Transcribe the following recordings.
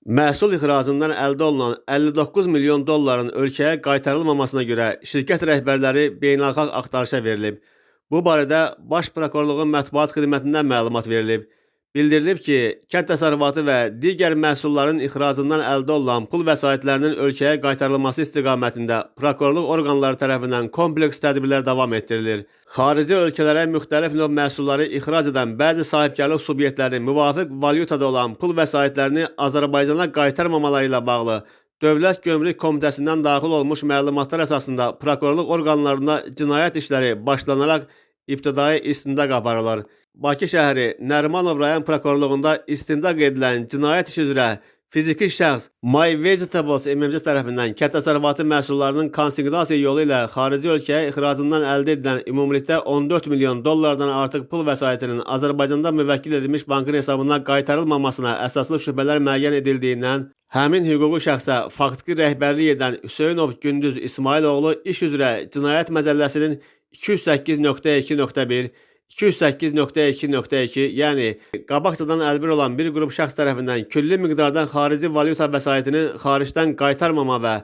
Məhsul ixracından əldə olunan 59 milyon dolların ölkəyə qaytarılmamasına görə şirkət rəhbərləri beynəlxalq axtarışa verilib. Bu barədə Baş Prokurorluğun mətbuat xidmətindən məlumat verilib. Bildirilib ki, kənd təsərrüfatı və digər məhsulların ixracından əldə olunan pul vəsaitlərinin ölkəyə qaytarılması istiqamətində prokurorluq orqanları tərəfindən kompleks tədbirlər davam etdirilir. Xarici ölkələrə müxtəlif növ məhsulları ixrac edən bəzi sahibkarlıq subyektlərinin müvafiq valyutada olan pul vəsaitlərini Azərbaycana qaytarmamaları ilə bağlı Dövlət Gömrük Komitəsindən daxil olmuş məlumatlar əsasında prokurorluq orqanlarında cinayət işləri başlanaraq ibtidai istintaq aparılır. Bakı şəhəri Nərimanov rayon prokurorluğunda istintaq edilən cinayət işi üzrə fiziki şəxs My Vegetables MMC tərəfindən kənd təsərrüfatı məhsullarının konsiqnasiya yolu ilə xarici ölkəyə ixracından əldə edilən ümumilikdə 14 milyon dollardan artıq pul vəsaitinin Azərbaycanda müvəkkil edilmiş bankın hesabına qaytarılmamasına əsaslı şübhələr müəyyən edildiyindən həmin hüquqi şəxsə faktiki rəhbərlik edən Hüseynov Gündüz İsmailoğlu iş üzrə Cinayət Məcəlləsinin 208.2.1 208.2.2, yəni qabaqcadan əlbir olan bir qrup şəxs tərəfindən külli miqdardan xarici valyuta vəsaitini xaricdən qaytarmama və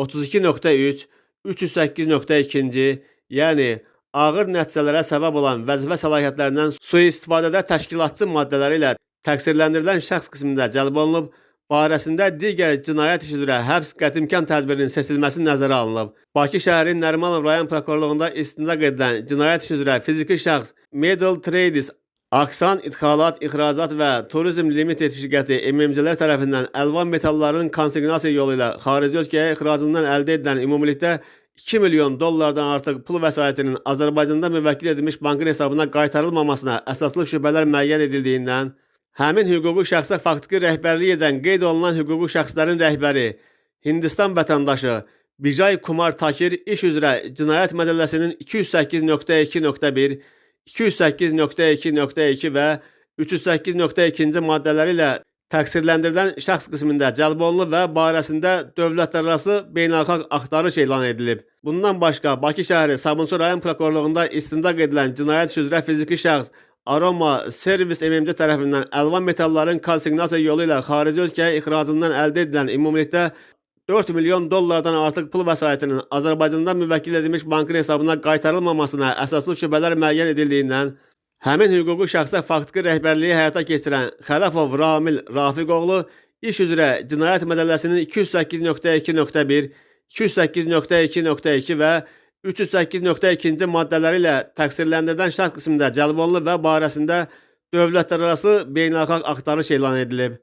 32.3, 308.2, yəni ağır nəticələrə səbəb olan vəzifə səlahiyyətlərindən sui-istifadədə təşkilatçı maddələri ilə təqsirləndirilən şəxs qismində cəlb olunub, barəsində digər cinayət işi üzrə həbs qətimkan tədbirinin seçilməsi nəzərə alınıb. Bakı şəhəri Nərimanov rayon prokurorluğunda istintaq edilən cinayət işi üzrə fiziki şəxs Middle Trades Aksan İdxalat, İxracat və Turizm Limited şirkəti MMC-lər tərəfindən əlvan metalların konsiqnasiya yolu ilə xarici ölkəyə ixracından əldə edilən ümumilikdə 2 milyon dollardan artıq pul vəsaitinin Azərbaycanda müvəkkil edilmiş bankın hesabına qaytarılmamasına əsaslı şübhələr müəyyən edildiyindən həmin hüquqi şəxsə faktiki rəhbərlik edən qeyd olunan hüquqi şəxslərin rəhbəri Hindistan vətəndaşı Bijay Kumar Takir iş üzrə Cinayət Məcəlləsinin 208.2.1, 208.2.2 və 308.2 maddələri ilə təqsirləndirilən şəxs qismində cəlb olunub və barəsində dövlətlərarası beynəlxalq axtarış elan edilib. Bundan başqa Bakı şəhəri Sabunçu rayon prokurorluğunda istintaq edilən cinayət işi üzrə fiziki şəxs Aroma Servis MMC tərəfindən əlvan metalların konsiqnasiya yolu ilə xarici ölkəyə ixracından əldə edilən ümumilikdə 4 milyon dollardan artıq pul vəsaitinin Azərbaycanda müvəkkil edilmiş bankın hesabına qaytarılmamasına əsaslı şübhələr müəyyən edildiyindən həmin hüquqi şəxsə faktiki rəhbərliyi həyata keçirən Xələfov Ramil Rafiqoğlu iş üzrə Cinayət Məcəlləsinin 208.2.1, 208.2.2 və 308.2 maddələri ilə təqsirləndirilən şəxs qismində cəlb olunub və barəsində dövlətlərarası beynəlxalq axtarış elan edilib.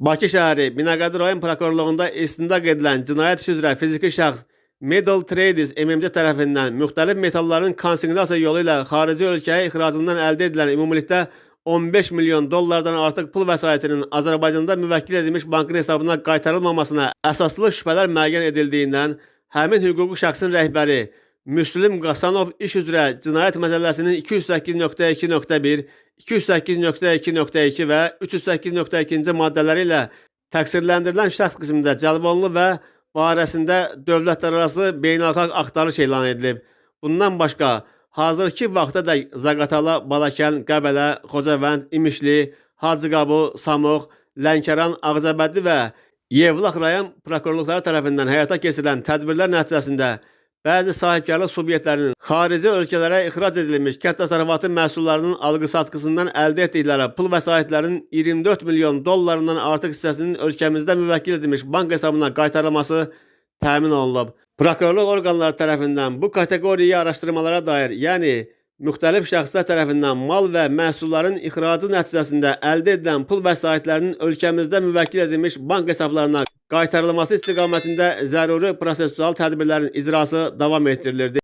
Bakı şəhəri Binəqədi rayon prokurorluğunda istintaq edilən cinayət işi üzrə fiziki şəxs Middle Trades MMC tərəfindən müxtəlif metalların konsiqnasiya yolu ilə xarici ölkəyə ixracından əldə edilən ümumilikdə 15 milyon dollardan artıq pul vəsaitinin Azərbaycanda müvəkkil edilmiş bankın hesabına qaytarılmamasına əsaslı şübhələr müəyyən edildiyindən həmin hüquqi şəxsin rəhbəri Müslüm Qasanov iş üzrə Cinayət Məcəlləsinin 208.2.1, 208.2.2 və 308.2 maddələri ilə təqsirləndirilən şəxs qismində cəlb olunub və barəsində dövlətlərarası beynəlxalq axtarış elan edilib. Bundan başqa, hazırki vaxtadək Zaqatala, Balakən, Qəbələ, Xocavənd, İmişli, Hacıqabul, Samoq, Lənkəran, Ağcabədi və Yevlax rayon prokurorluqları tərəfindən həyata keçirilən tədbirlər nəticəsində bəzi sahibkarlıq subyektlərinin xarici ölkələrə ixrac edilmiş kənd təsərrüfatı məhsullarının alqı-satqısından əldə etdikləri pul vəsaitlərinin 24 milyon dollarından artıq hissəsinin ölkəmizdə müvəkkil edilmiş bank hesabına qaytarılması təmin olunub. Prokurorluq orqanları tərəfindən bu kateqoriya araşdırmalara dair, yəni müxtəlif şəxslər tərəfindən mal və məhsulların ixracı nəticəsində əldə edilən pul vəsaitlərinin ölkəmizdə müvəkkil edilmiş bank hesablarına qaytarılması istiqamətində zəruri prosessual tədbirlərin icrası davam etdirilirdi.